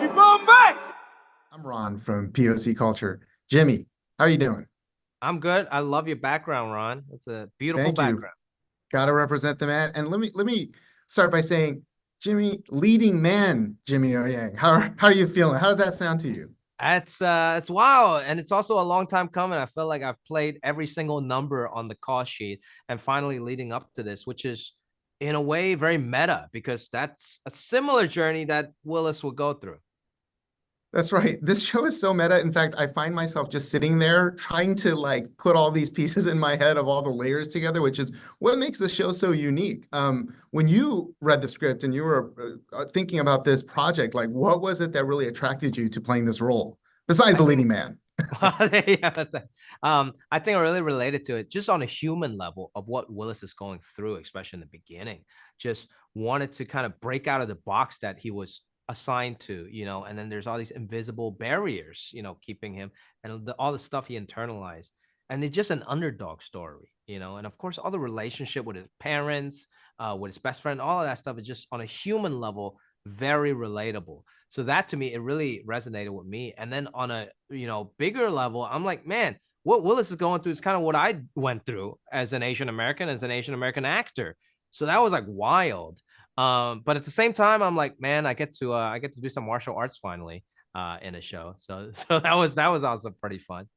I'm Ron from POC Culture. Jimmy, how are you doing? I'm good. I love your background, Ron. It's a beautiful Thank you. background. Gotta represent the man. And let me start by saying, Jimmy, leading man, Jimmy O Yang. How are you feeling? How does that sound to you? It's wow, and it's also a long time coming. I feel like I've played every single number on the call sheet, and finally leading up to this, which is in a way very meta because that's a similar journey that Willis will go through. That's right. This show is so meta. In fact, I find myself just sitting there trying to like put all these pieces in my head of all the layers together, which is what makes the show so unique. When you read the script and you were thinking about this project, like what was it that really attracted you to playing this role, besides I the think leading man? yeah, I think I really related to it just on a human level of what Willis is going through, especially in the beginning. Just wanted to kind of break out of the box that he was assigned to, and then there's all these invisible barriers, keeping him and all the stuff he internalized. And it's just an underdog story, and of course, all the relationship with his parents, with his best friend, all of that stuff is just on a human level, very relatable. So that to me, it really resonated with me. And then on a bigger level, I'm like, man, what Willis is going through is kind of what I went through as an Asian American, as an Asian American actor. So that was like wild. But at the same time, I'm like, man, I get to do some martial arts finally in a show. So so that was also pretty fun.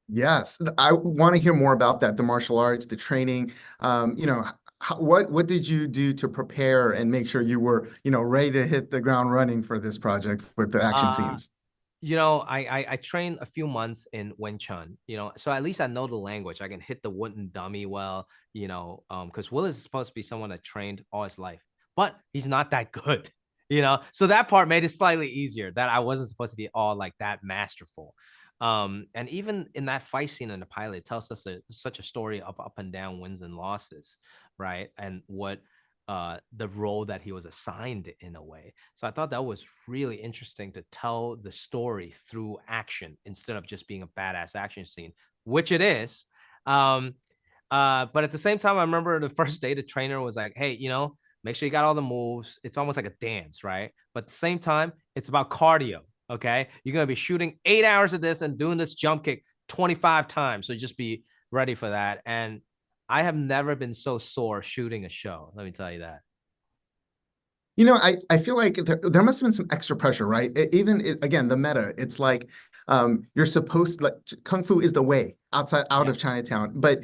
Yes, I want to hear more about that, the martial arts, the training. What did you do to prepare and make sure you were, ready to hit the ground running for this project with the action Uh scenes? I trained a few months in Wing Chun, so at least I know the language. I can hit the wooden dummy well, because Willis is supposed to be someone that trained all his life, but he's not that good, So that part made it slightly easier that I wasn't supposed to be all like that masterful. And even in that fight scene in the pilot, it tells us such a story of up and down, wins and losses, right? And what the role that he was assigned in a way. So I thought that was really interesting to tell the story through action instead of just being a badass action scene, which it is. Um, but at the same time, I remember the first day the trainer was like, "Hey, make sure you got all the moves. It's almost like a dance, right? But at the same time, it's about cardio. Okay, you're gonna be shooting 8 hours of this and doing this jump kick 25 times. So just be ready for that." And I have never been so sore shooting a show. Let me tell you that. I feel like there must have been some extra pressure, right? Again, the meta, it's like you're supposed like Kung Fu is the way out Yeah. of Chinatown. But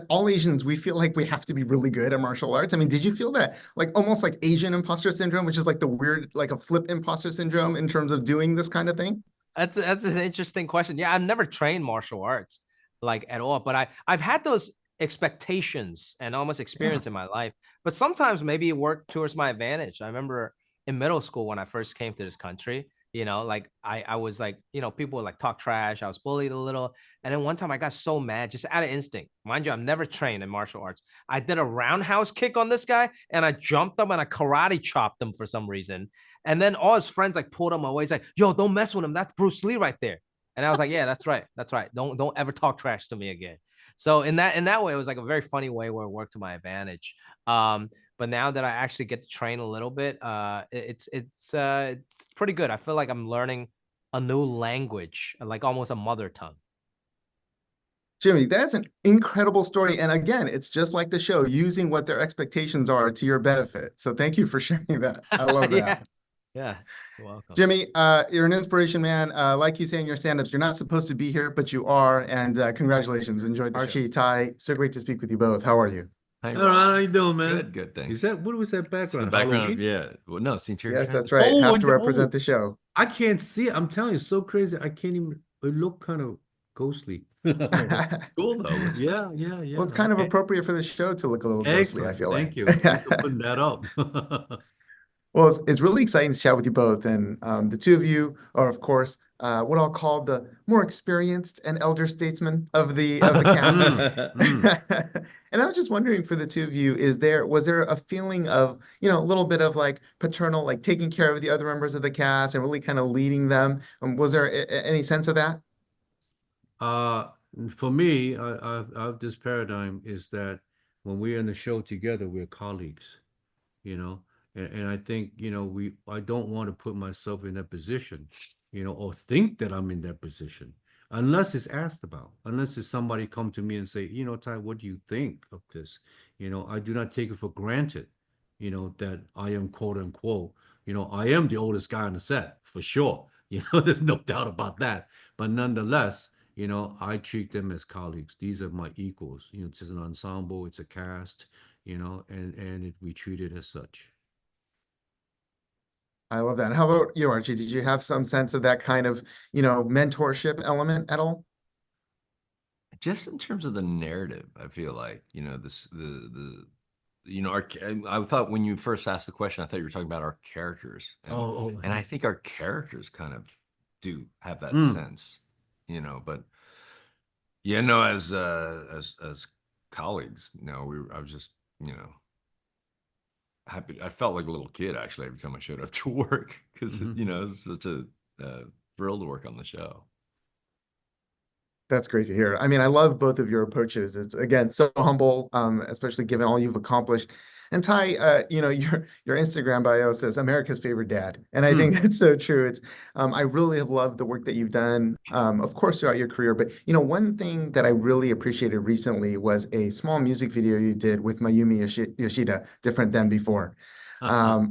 all Asians, we feel like we have to be really good at martial arts. I mean, did you feel that like almost like Asian imposter syndrome, which is like the weird, like a flip imposter syndrome in terms of doing this kind of thing? That's an interesting question. Yeah, I've never trained martial arts like at all, but I've had those expectations and almost Yeah. experience in my life. But sometimes maybe it worked towards my advantage. I remember in middle school when I first came to this country, like I was like, people would like talk trash. I was bullied a little. And then one time I got so mad, just out of instinct. Mind you, I'm never trained in martial arts. I did a roundhouse kick on this guy and I jumped him and I karate chopped him for some reason. And then all his friends like pulled him away. He's like, "Yo, don't mess with him. That's Bruce Lee right there." And I was like, "Yeah, that's right. That's right. Don't ever talk trash to me again." So in that way, it was like a very funny way where it worked to my advantage. But now that I actually get to train a little bit, it's pretty good. I feel like I'm learning a new language, like almost a mother tongue. Jimmy, that's an incredible story. And again, it's just like the show, using what their expectations are to your benefit. So thank you for sharing that. I love that. Yeah, yeah. You're welcome. Jimmy, you're an inspiration, man. Like you say in your stand-ups, you're not supposed to be here, but you are. And congratulations. Enjoyed the show. Archie, Ty, so great to speak with you both. How are you? Hey, All right, how Ron. you doing, man? Good, good. Is Thanks. that what was that It's the background? background. Halloween? Yeah. Well, no, since you're Yes, trying to. that's right. Oh, Have to represent the show. I can't see it. I'm telling you, it's so crazy. I can't even. It looked kind of ghostly. Cool though. Looks cool. Yeah, yeah, Well, yeah. it's kind of Okay. appropriate for the show to look a little ghostly, I Excellent. feel like. Thank you. Thanks for putting that up. Well, it's really exciting to chat with you both. And the two of you are, of course, what I'll call the more experienced and elder statesmen of the cast. Mm, mm. And I was just wondering for the two of you, was there a feeling of, a little bit of like paternal, like taking care of the other members of the cast and really kind of leading them? Was there any sense of that? Uh, for me, I have this paradigm is that when we're in the show together, we're colleagues. You know, And I think, I don't want to put myself in that position, or think that I'm in that position, unless it's asked about, unless it's somebody come to me and say, Ty, what do you think of this? I do not take it for granted, that I am quote unquote, I am the oldest guy on the set for sure. There's no doubt about that. But nonetheless, I treat them as colleagues. These are my equals. It's an ensemble, it's a cast, and we treat it as such. I love that. And how about you, Archie? Did you have some sense of that kind of, mentorship element at all? Just in terms of the narrative, I feel like, this our I thought when you first asked the question, I thought you were talking about our characters. And I think our characters kind of do have that sense, but yeah, no, as colleagues, I was just, happy. I felt like a little kid actually every time I showed up to work because it's such a thrill to work on the show. That's great to hear. I mean, I love both of your approaches. It's again so humble, especially given all you've accomplished. And Ty, your Instagram bio says America's favorite dad, and I think that's so true. It's I really have loved the work that you've done, of course, throughout your career. But one thing that I really appreciated recently was a small music video you did with Mayumi Yoshida, Different Than Before.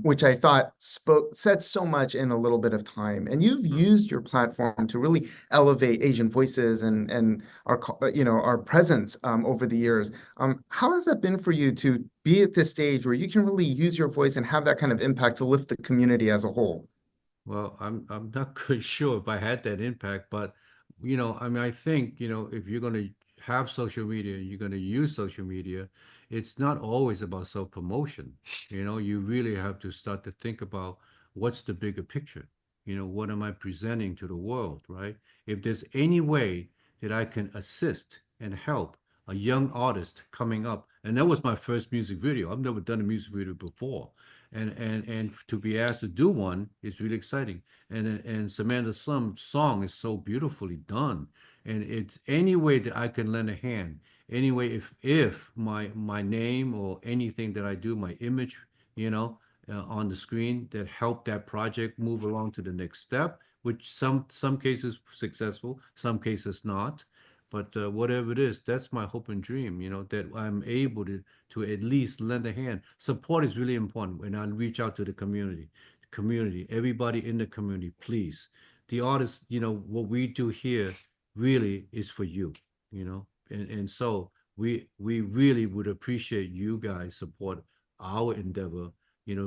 Which I thought said so much in a little bit of time. And you've used your platform to really elevate Asian voices and our presence over the years. How has that been for you to be at this stage where you can really use your voice and have that kind of impact to lift the community as a whole? Well, I'm not quite sure if I had that impact, but I mean, I think, if you're going to have social media, you're going to use social media, it's not always about self-promotion. You really have to start to think about what's the bigger picture. What am I presenting to the world, right? If there's any way that I can assist and help a young artist coming up, and that was my first music video. I've never done a music video before, and to be asked to do one is really exciting. And Samantha Slum's song is so beautifully done, and it's any way that I can lend a hand. Anyway, if my name or anything that I do, my image, on the screen that help that project move along to the next step, which some cases successful, some cases not. But whatever it is, that's my hope and dream, that I'm able to at least lend a hand. Support is really important when I reach out to the community, everybody in the community, please. The artists, what we do here really is for you, and so we really would appreciate you guys support our endeavor,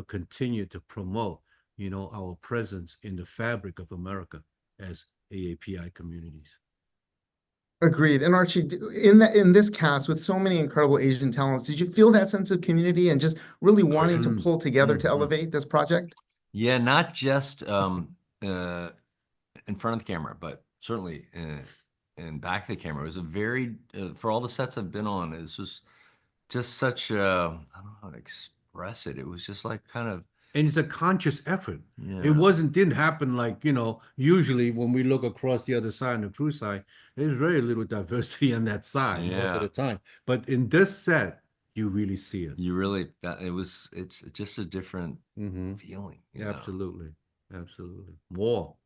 continue to promote, our presence in the fabric of America as AAPI communities. Agreed. And Archie, in this cast with so many incredible Asian talents, did you feel that sense of community and just really wanting to pull together to elevate this project? Yeah, not just in front of the camera, but certainly in back of the camera. It was a very for all the sets I've been on, it was just such I don't know how to express it. It was just like kind of, and it's a conscious effort. yeah. It didn't happen like, usually when we look across the other side on the crew side, there's very little diversity on that side most of the time. But in this set, you really see it. You really, it's just a different feeling. Absolutely. Absolutely. War.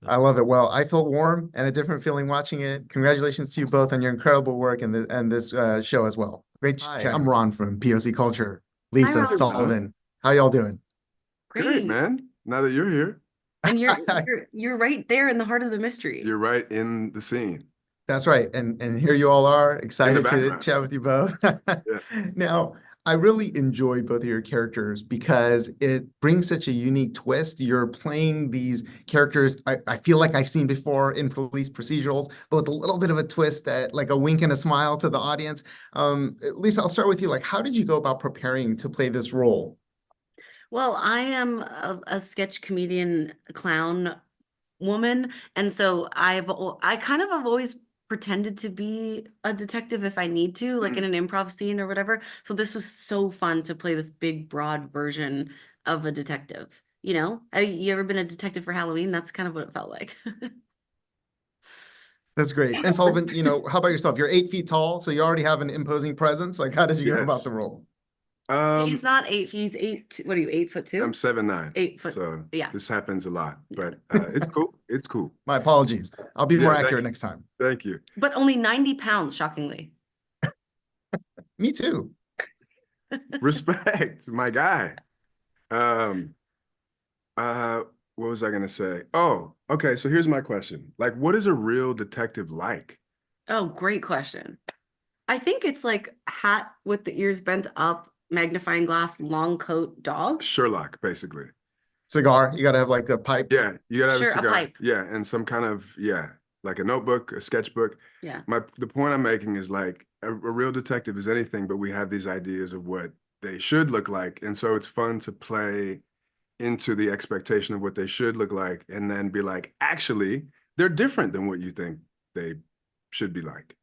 I love it. Well, I feel warm and a different feeling watching it. Congratulations to you both on your incredible work and this show as well. Great chat. I'm Ron from POC Culture. Lisa, Hi, Sullivan. How y'all doing? Great, man. Now that you're here, and you're right there in the heart of the mystery. you're right in the scene. That's right. And here you all are, excited to chat with you both. Now, I really enjoy both of your characters because it brings such a unique twist. You're playing these characters I feel like I've seen before in police procedurals, but with a little bit of a twist that like a wink and a smile to the audience. Lisa, I'll start with you. Like, how did you go about preparing to play this role? Well, I am a sketch comedian clown woman, and so I kind of have always pretended to be a detective if I need to, like in an improv scene or whatever. So this was so fun to play this big, broad version of a detective. You ever been a detective for Halloween? That's kind of what it felt like. That's great. And Sullivan, how about yourself? You're 8 feet tall, so you already have an imposing presence. Like, how did you go about the role? He's not 8, he's 8, what are you, 8'2"? I'm 7'9". 8 foot, So yeah. this happens a lot, but it's cool. It's cool. My apologies. I'll be more Yeah, accurate next time. Thank you. But only 90 pounds, shockingly. Me too. Respect, my guy. What was I gonna say? Oh, okay. So here's my question. Like, what is a real detective like? Oh, great question. I think it's like hat with the ears bent up, magnifying glass, long coat, dog. Sherlock, basically. Cigar. You got to have like a pipe. Yeah, you gotta have Sure, a a cigar. pipe. Yeah, and some kind of, yeah, like a notebook, a sketchbook. Yeah. The point I'm making is like a real detective is anything, but we have these ideas of what they should look like. And so it's fun to play into the expectation of what they should look like and then be like, actually, they're different than what you think they should be like.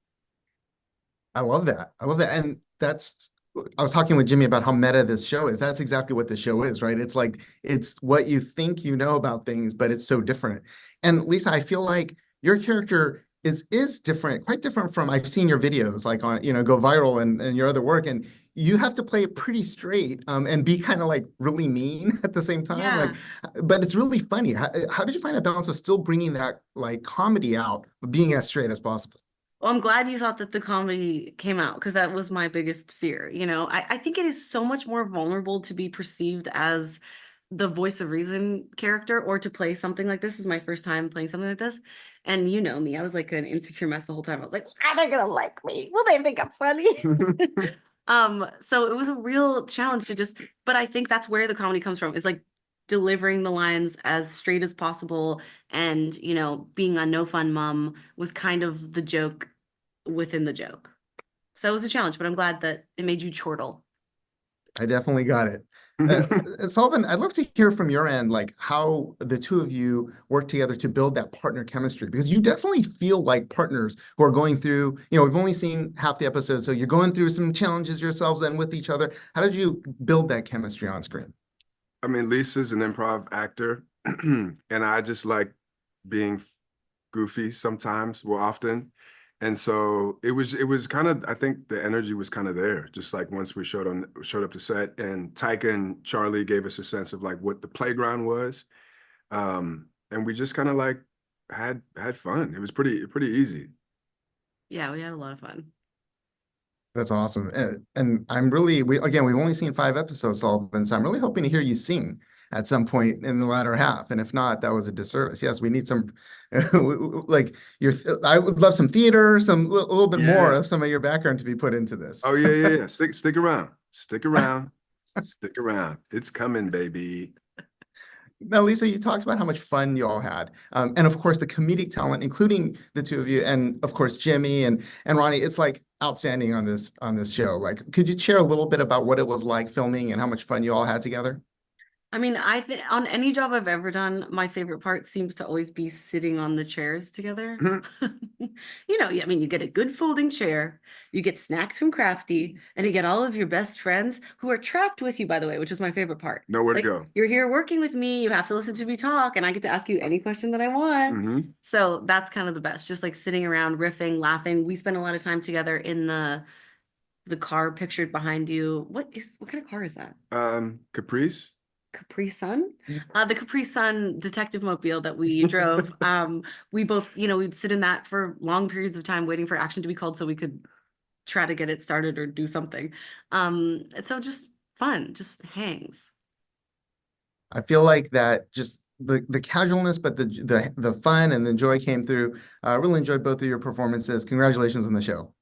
I love that. I love that. And I was talking with Jimmy about how meta this show is. That's exactly what the show is, right? It's like, it's what you think you know about things, but it's so different. And Lisa, I feel like your character is different, quite different from, I've seen your videos like on, go viral and your other work. And you have to play it pretty straight and be kind of like really mean at the same time. Yeah. Like, but it's really funny. How did you find that balance of still bringing that like comedy out, but being as straight as possible? Well, I'm glad you thought that the comedy came out because that was my biggest fear. I think it is so much more vulnerable to be perceived as the voice of reason character or to play something like this. This is my first time playing something like this. And you know me, I was like an insecure mess the whole time. I was like, are they gonna like me? Will they think I'm funny? So it was a real challenge but I think that's where the comedy comes from, is like delivering the lines as straight as possible. And, being a no fun mom was kind of the joke within the joke. So it was a challenge, but I'm glad that it made you chortle. I definitely got it. Sullivan, I'd love to hear from your end, like how the two of you work together to build that partner chemistry, because you definitely feel like partners who are going through, we've only seen half the episode, so you're going through some challenges yourselves and with each other. How did you build that chemistry on screen? I mean, Lisa's an improv actor, and I just like being goofy sometimes, well, often. And so it was kind of, I think the energy was kind of there, just like once we showed up to set, and Taika and Charlie gave us a sense of like what the playground was. And we just kind of like had fun. It was pretty easy. Yeah, we had a lot of fun. That's awesome. And we've only seen 5 episodes, Sullivan, so I'm really hoping to hear you sing at some point in the latter half. And if not, that was a disservice. Yes, we need some, I would love some theater, a little bit more of some of your background to be put into this. Oh, yeah. Stick around. Stick around. Stick around. It's coming, baby. Now, Lisa, you talked about how much fun you all had. And of course, the comedic talent, including the two of you, and of course, Jimmy and Ronnie, it's like outstanding on this show. Like, could you share a little bit about what it was like filming and how much fun you all had together? I mean, I think on any job I've ever done, my favorite part seems to always be sitting on the chairs together. You get a good folding chair, you get snacks from Crafty, and you get all of your best friends who are trapped with you, by the way, which is my favorite part. Nowhere to go. You're here working with me, you have to listen to me talk, and I get to ask you any question that I want. So that's kind of the best, just like sitting around, riffing, laughing. We spend a lot of time together in the car pictured behind you. What kind of car is that? Caprice. Capri Sun, the Capri Sun detective mobile that we drove. We both, we'd sit in that for long periods of time waiting for action to be called so we could try to get it started or do something. So just fun, just hangs. I feel like that just the casualness, but the fun and the joy came through. I really enjoyed both of your performances. Congratulations on the show.